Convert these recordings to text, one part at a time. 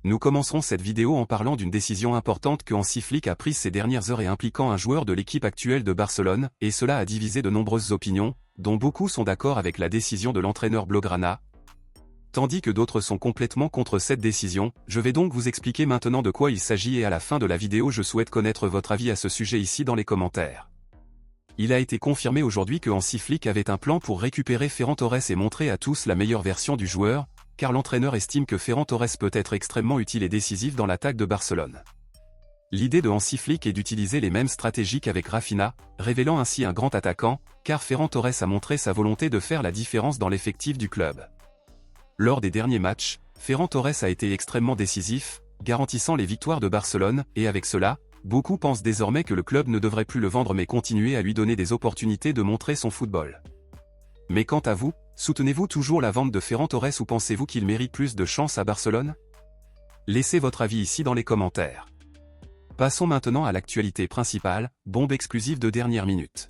Nous commencerons cette vidéo en parlant d'une décision importante que Hansi Flick a prise ces dernières heures et impliquant un joueur de l'équipe actuelle de Barcelone, et cela a divisé de nombreuses opinions, dont beaucoup sont d'accord avec la décision de l'entraîneur Blaugrana, tandis que d'autres sont complètement contre cette décision. Je vais donc vous expliquer maintenant de quoi il s'agit et à la fin de la vidéo je souhaite connaître votre avis à ce sujet ici dans les commentaires. Il a été confirmé aujourd'hui que Hansi Flick avait un plan pour récupérer Ferran Torres et montrer à tous la meilleure version du joueur, car l'entraîneur estime que Ferran Torres peut être extrêmement utile et décisif dans l'attaque de Barcelone. L'idée de Hansi Flick est d'utiliser les mêmes stratégies qu'avec Rafinha, révélant ainsi un grand attaquant, car Ferran Torres a montré sa volonté de faire la différence dans l'effectif du club. Lors des derniers matchs, Ferran Torres a été extrêmement décisif, garantissant les victoires de Barcelone, et avec cela, beaucoup pensent désormais que le club ne devrait plus le vendre mais continuer à lui donner des opportunités de montrer son football. Mais quant à vous, soutenez-vous toujours la vente de Ferran Torres ou pensez-vous qu'il mérite plus de chance à Barcelone? Laissez votre avis ici dans les commentaires. Passons maintenant à l'actualité principale, bombe exclusive de dernière minute.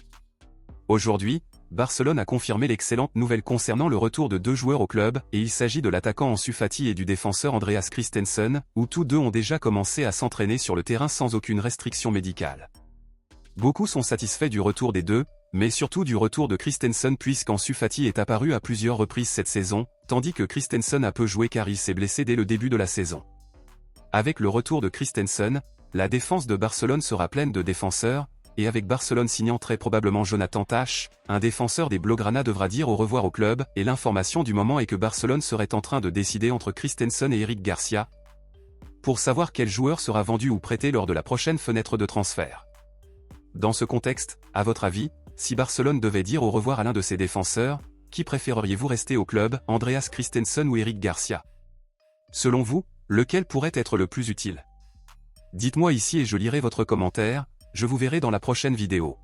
Aujourd'hui, Barcelone a confirmé l'excellente nouvelle concernant le retour de deux joueurs au club, et il s'agit de l'attaquant Ansu Fati et du défenseur Andreas Christensen, où tous deux ont déjà commencé à s'entraîner sur le terrain sans aucune restriction médicale. Beaucoup sont satisfaits du retour des deux, mais surtout du retour de Christensen puisqu'Ansu Fati est apparu à plusieurs reprises cette saison, tandis que Christensen a peu joué car il s'est blessé dès le début de la saison. Avec le retour de Christensen, la défense de Barcelone sera pleine de défenseurs, et avec Barcelone signant très probablement Jonathan Tah, un défenseur des Blaugrana devra dire au revoir au club, et l'information du moment est que Barcelone serait en train de décider entre Christensen et Eric Garcia, pour savoir quel joueur sera vendu ou prêté lors de la prochaine fenêtre de transfert. Dans ce contexte, à votre avis, si Barcelone devait dire au revoir à l'un de ses défenseurs, qui préféreriez-vous rester au club, Andreas Christensen ou Eric Garcia? Selon vous, lequel pourrait être le plus utile? Dites-moi ici et je lirai votre commentaire, je vous verrai dans la prochaine vidéo.